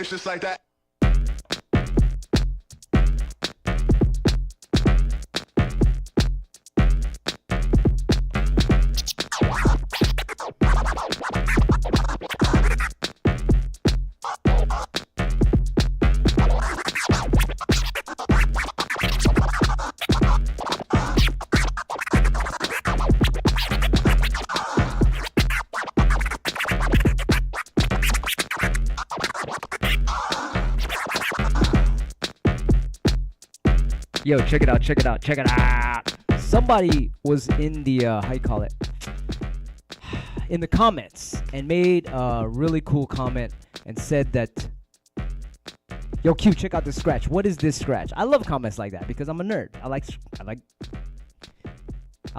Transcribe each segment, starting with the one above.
It's just like that. Yo, check it out, check it out, check it out. Somebody was in the, how you call it? In the comments and made a really cool comment and said that, yo, Q, check out this scratch. What is this scratch? I love comments like that because I'm a nerd. I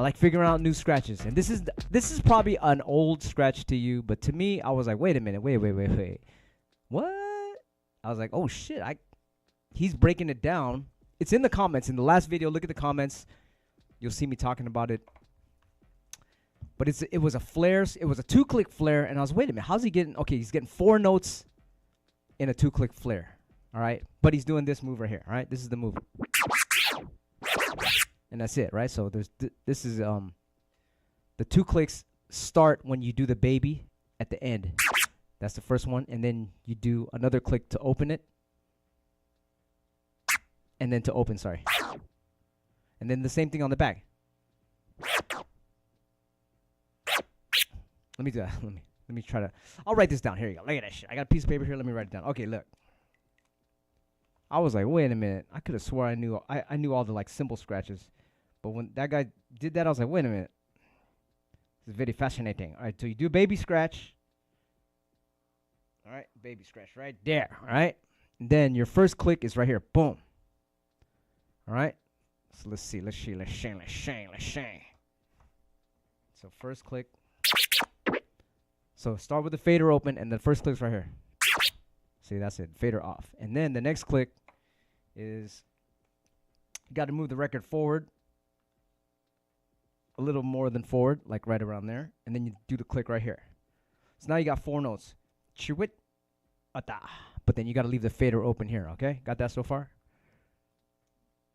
like figuring out new scratches. And this is probably an old scratch to you, but to me, I was like, wait a minute, wait. What? I was like, oh shit, he's breaking it down. It's in the comments. In the last video, look at the comments. You'll see me talking about it. But it was a flare. It was a 2-click flare. And I was, wait a minute. How's he getting? Okay, he's getting 4 notes in a 2-click flare. All right. But he's doing this move right here. All right. This is the move. And that's it. Right. So this is the 2 clicks start when you do the baby at the end. That's the first one. And then you do another click to open it. And then to open, sorry. And then the same thing on the back. Let me do that. Let me try to. I'll write this down. Here you go. Look at that shit. I got a piece of paper here. Let me write it down. Okay, look. I was like, wait a minute. I could have swore I knew all the like simple scratches. But when that guy did that, I was like, wait a minute. This is very fascinating. All right, so you do baby scratch. All right, baby scratch right there. All right. And then your first click is right here. Boom. All right, so let's see. So first click. So start with the fader open, and the first click's right here. See, that's it. Fader off. And then the next click is you got to move the record forward a little more than forward, like right around there. And then you do the click right here. So now you got 4 notes. Chewit, ata. But then you got to leave the fader open here, okay? Got that so far?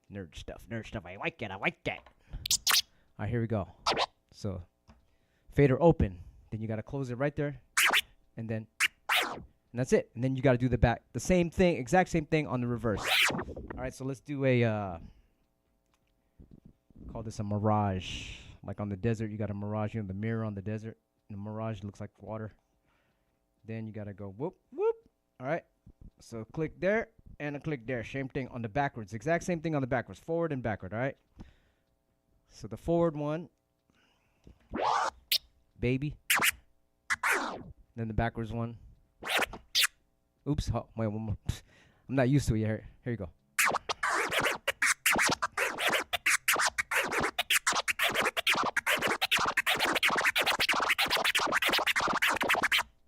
Nerd stuff. I like it. All right, here we go. So, fader open. Then you got to close it right there. And then, and that's it. And then you got to do the same thing, exact same thing on the reverse. All right, so let's do call this a mirage. Like on the desert, you got a mirage. You know, the mirror on the desert. And the mirage looks like water. Then you got to go whoop, whoop. All right, so click there. And a click there. Same thing on the backwards. Exact same thing on the backwards. Forward and backward, all right? So the forward one. Baby. Then the backwards one. Oops. Oh, wait, one more. I'm not used to it yet. Here you go.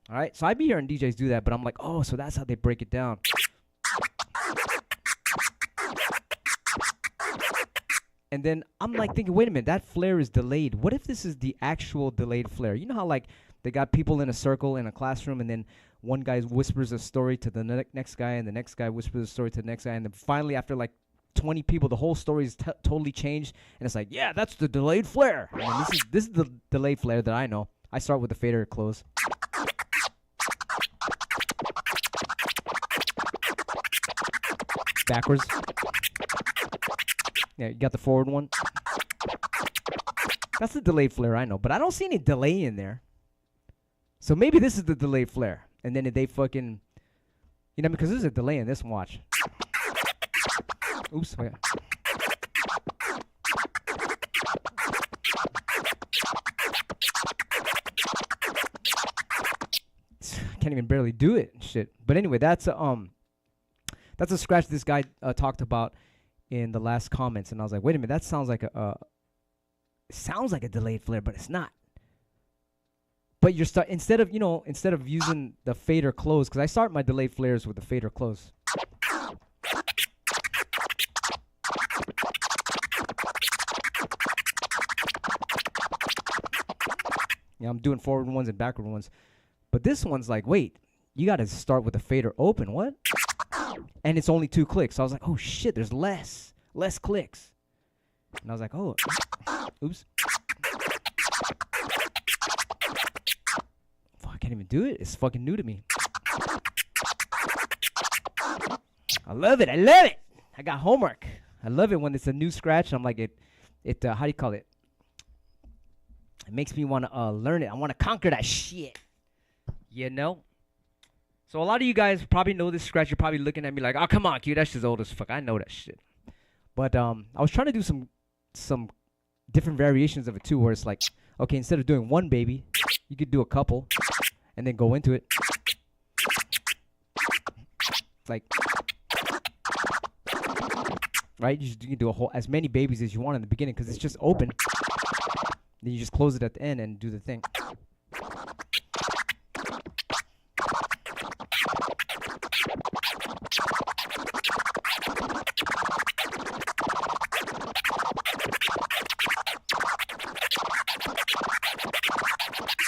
All right? So I be hearing DJs do that, but I'm like, oh, so that's how they break it down. And then I'm like thinking, wait a minute, that flare is delayed. What if this is the actual delayed flare? You know how like they got people in a circle in a classroom and then one guy whispers a story to the next guy and the next guy whispers a story to the next guy. And then finally after like 20 people, the whole story is totally changed. And it's like, yeah, that's the delayed flare. And this is the delayed flare that I know. I start with the fader close. Backwards. Yeah, you got the forward one. That's the delayed flare, I know. But I don't see any delay in there. So maybe this is the delayed flare. And then they fucking... You know, because there's a delay in this one. Watch. Oops. Wait. Can't even barely do it. Shit. But anyway, that's a scratch this guy talked about in the last comments, and I was like, wait a minute, that sounds like a delayed flare, but it's not. But you're instead of using the fader close, because I start my delayed flares with the fader close. Yeah, I'm doing forward ones and backward ones, but this one's like, wait, you got to start with the fader open. What? And it's only 2 clicks. So I was like, oh shit, there's less clicks. And I was like, oh, oops. I can't even do it. It's fucking new to me. I love it. I love it. I got homework. I love it when it's a new scratch. I'm like, how do you call it? It makes me want to learn it. I want to conquer that shit. You know? So a lot of you guys probably know this scratch. You're probably looking at me like, oh, come on, Q. That shit's old as fuck. I know that shit. But I was trying to do some different variations of it too, where it's like, okay, instead of doing one baby, you could do a couple and then go into it. Like, right? You can do as many babies as you want in the beginning because it's just open. Then you just close it at the end and do the thing.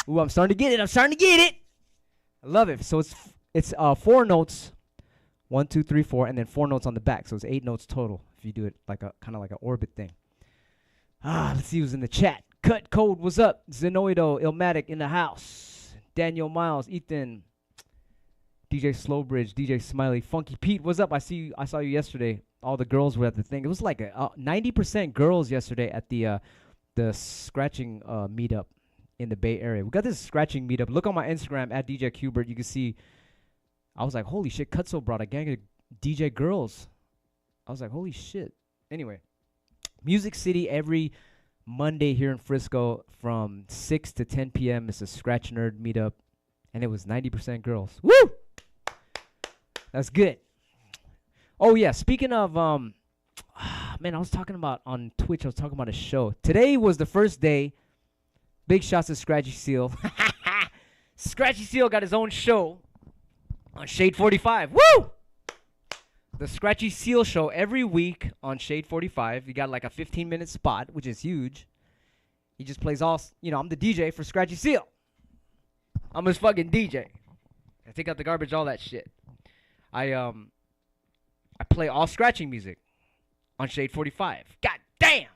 Ooh, I'm starting to get it. I love it. So it's 4 notes. 1, 2, 3, 4, and then 4 notes on the back. So it's 8 notes total if you do it like a kind of like an orbit thing. Let's see who's in the chat. Cut Code, what's up? Zenoido, Illmatic in the house. Daniel Miles, Ethan, DJ Slowbridge, DJ Smiley, Funky Pete, what's up? I saw you yesterday. All the girls were at the thing. It was like 90% girls yesterday at the scratching meetup in the Bay Area. We got this scratching meetup. Look on my Instagram at DJ Qbert. You can see. I was like, holy shit, Cutso brought a gang of DJ girls. I was like, holy shit. Anyway, Music City every Monday here in Frisco from 6 to 10 p.m. It's a Scratch Nerd meetup, and it was 90% girls. Woo! That's good. Oh, yeah, speaking of, man, I was talking about on Twitch, I was talking about a show. Today was the first day. Big shots to Scratchy Seal. Scratchy Seal got his own show on Shade 45. Woo! The Scratchy Seal show every week on Shade 45. You got like a 15-minute spot, which is huge. He just plays all, I'm the DJ for Scratchy Seal. I'm his fucking DJ. I take out the garbage, all that shit. I play all scratching music on Shade 45. God damn!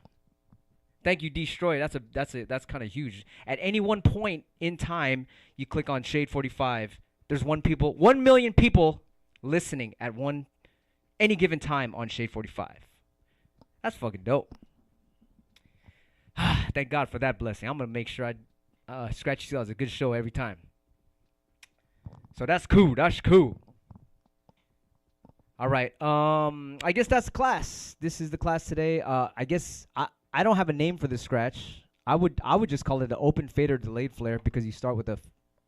Thank you, Destroy. That's kind of huge. At any one point in time, you click on Shade 45. There's 1 million people listening at any given time on Shade 45. That's fucking dope. Thank God for that blessing. I'm gonna make sure Scratchy Seal has a good show every time. So that's cool. That's cool. All right. I guess that's the class. This is the class today. I guess I don't have a name for this scratch. I would just call it an open fader delayed flare because you start with a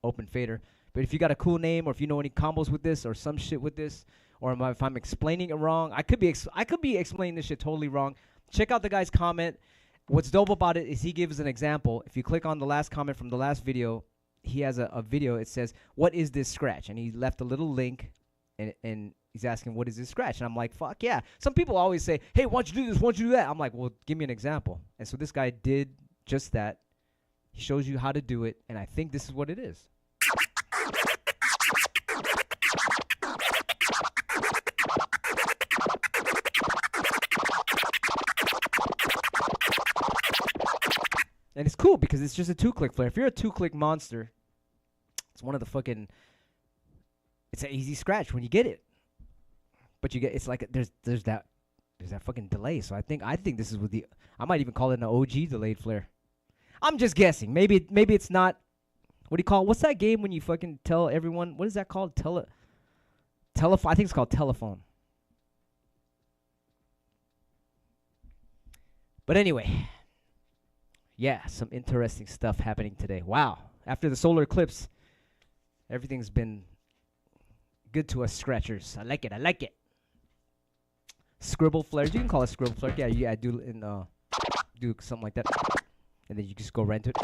open fader. But if you got a cool name, or if you know any combos with this, or some shit with this, or if I'm explaining it wrong, I could be explaining this shit totally wrong. Check out the guy's comment. What's dope about it is he gives an example. If you click on the last comment from the last video, he has a video. It says, "What is this scratch?" And he left a little link, and he's asking, "What is this scratch?" And I'm like, "Fuck yeah!" Some people always say, "Hey, why don't you do this? Why don't you do that?" I'm like, "Well, give me an example." And so this guy did just that. He shows you how to do it, and I think this is what it is. And it's cool because it's just a 2-click flare. If you're a 2-click monster, it's one of the fucking. It's an easy scratch when you get it, but it's like there's that fucking delay. So I think this is I might even call it an OG delayed flare. I'm just guessing. Maybe it's not. What do you call it? What's that game when you fucking tell everyone? What is that called? Telephone. I think it's called telephone. But anyway. Yeah, some interesting stuff happening today. Wow. After the solar eclipse, everything's been good to us scratchers. I like it. Scribble flares. You can call it scribble flare. Yeah, I do do something like that. And then you just go right into it.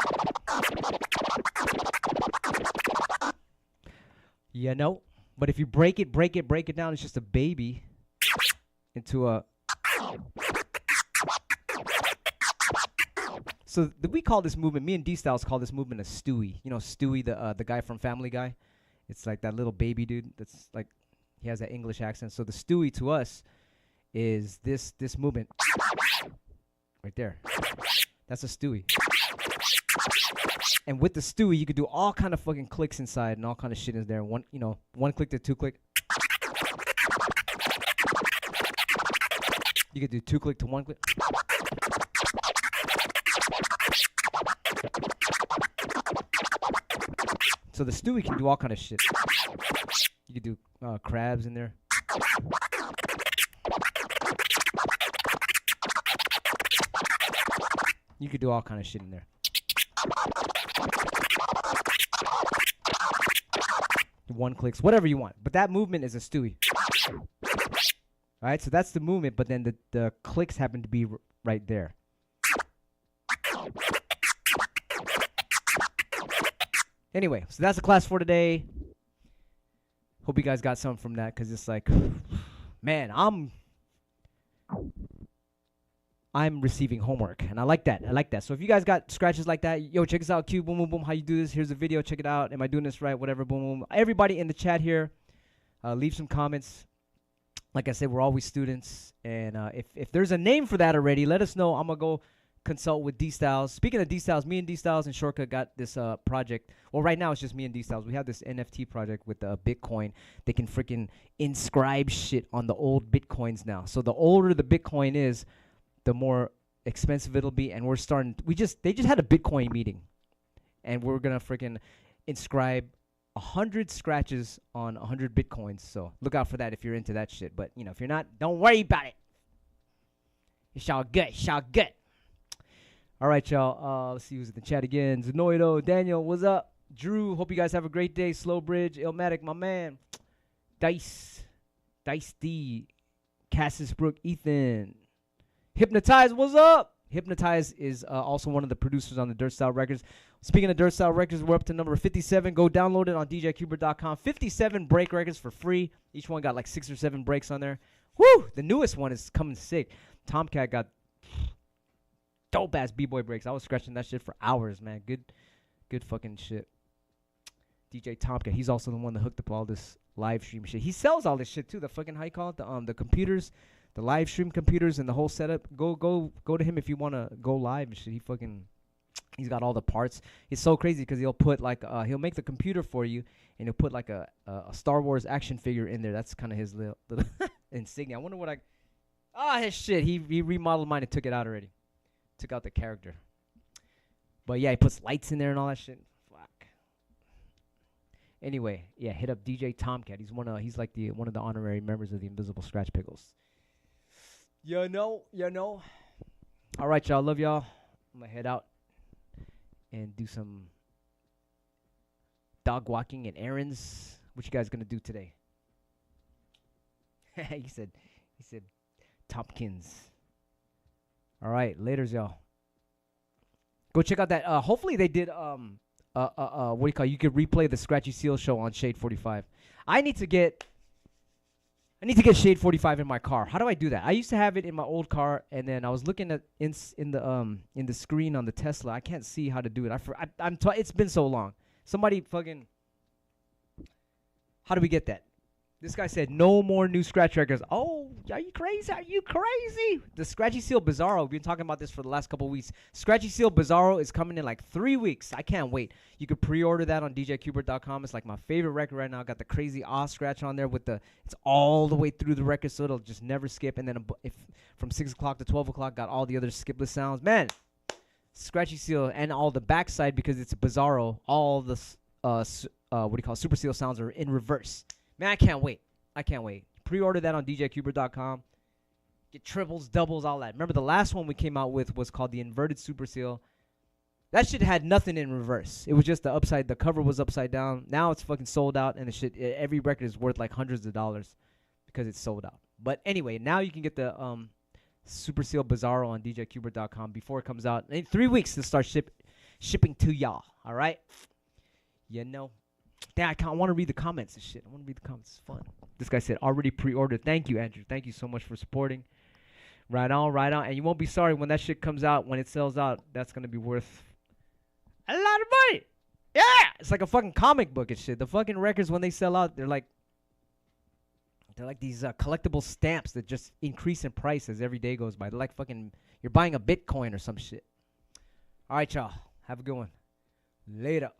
But if you break it down, it's just a baby into a. So we call this movement, me and D-Styles call this movement a Stewie. You know Stewie, the guy from Family Guy? It's like that little baby dude. That's like he has that English accent. So the Stewie to us is this movement right there. That's a Stewie. And with the Stewie, you could do all kind of fucking clicks inside and all kind of shit in there. One click to 2 click. You could do 2 click to 1 click. So the Stewie can do all kind of shit. You could do crabs in there. You could do all kind of shit in there. One clicks, whatever you want. But that movement is a Stewie. All right, so that's the movement, but then the clicks happen to be right there. Anyway, so that's the class for today. Hope you guys got something from that, because it's like, man, I'm receiving homework, and I like that. I like that. So if you guys got scratches like that, yo, check us out. Q, boom, boom, boom. How you do this? Here's a video. Check it out. Am I doing this right? Whatever, boom, boom. Everybody in the chat here, leave some comments. Like I said, we're always students, and if there's a name for that already, let us know. I'm gonna go consult with D Styles. Speaking of D Styles, me and D Styles and Shortcut got this project. Well, right now it's just me and D Styles. We have this NFT project with Bitcoin. They can freaking inscribe shit on the old Bitcoins now. So the older the Bitcoin is, the more expensive it'll be. And we're starting. They just had a Bitcoin meeting, and we're gonna freaking inscribe 100 scratches on 100 Bitcoins. So look out for that if you're into that shit. But if you're not, don't worry about it. It's all good. It's all good. All right, y'all. Let's see who's in the chat again. Zenoido, Daniel, what's up? Drew, hope you guys have a great day. Slowbridge, Illmatic, my man. Dice D, Cassis Brook, Ethan. Hypnotize, what's up? Hypnotize is also one of the producers on the Dirt Style Records. Speaking of Dirt Style Records, we're up to number 57. Go download it on DJQbert.com. 57 break records for free. Each one got like 6 or 7 breaks on there. Woo! The newest one is coming sick. Tomcat got dope ass b-boy breaks. I was scratching that shit for hours, man. Good fucking shit. DJ Tomcat, he's also the one that hooked up all this live stream shit. He sells all this shit too. The fucking, how you call it? The computers, the live stream computers and the whole setup. Go to him if you want to go live and shit. He's got all the parts. It's so crazy because he'll put like he'll make the computer for you, and he'll put like a Star Wars action figure in there. That's kind of his little insignia. I wonder what his shit. He remodeled mine and took it out already. Took out the character. But yeah, he puts lights in there and all that shit. Fuck. Anyway, yeah, hit up DJ Tomcat. He's one of the honorary members of the Invisible Scratch Piklz. You know. All right, y'all. Love y'all. I'm gonna head out and do some dog walking and errands. What you guys gonna do today? he said Tompkins. All right, laters, y'all. Go check out that. Hopefully they did. What do you call it? You could replay the Scratchy Seal show on Shade 45. I need to get Shade 45 in my car. How do I do that? I used to have it in my old car, and then I was looking at in the screen on the Tesla. I can't see how to do it. It's been so long. Somebody fucking. How do we get that? This guy said no more new scratch records. Oh, are you crazy? Are you crazy? The Scratchy Seal Bizarro. We've been talking about this for the last couple of weeks. Scratchy Seal Bizarro is coming in like 3 weeks. I can't wait. You could pre-order that on DJQbert.com. It's like my favorite record right now. Got the crazy Oz scratch on there with it's all the way through the record, so it'll just never skip. And then if from 6 o'clock to 12 o'clock, got all the other skipless sounds. Man, Scratchy Seal and all the backside because it's a Bizarro. All the Super Seal sounds are in reverse. Man, I can't wait. Pre-order that on DJQbert.com. Get triples, doubles, all that. Remember the last one we came out with was called the Inverted Super Seal. That shit had nothing in reverse. It was just the cover was upside down. Now it's fucking sold out, and every record is worth like hundreds of dollars because it's sold out. But anyway, now you can get the Superseal Bizarro on DJQbert.com before it comes out. In 3 weeks to start shipping to y'all. All right? Damn, I want to read the comments and shit. I want to read the comments. It's fun. This guy said, already pre-ordered. Thank you, Andrew. Thank you so much for supporting. Right on. And you won't be sorry when that shit comes out. When it sells out, that's going to be worth a lot of money. Yeah, it's like a fucking comic book and shit. The fucking records, when they sell out, they're like these collectible stamps that just increase in price as every day goes by. They're like fucking, you're buying a Bitcoin or some shit. All right, y'all. Have a good one. Later.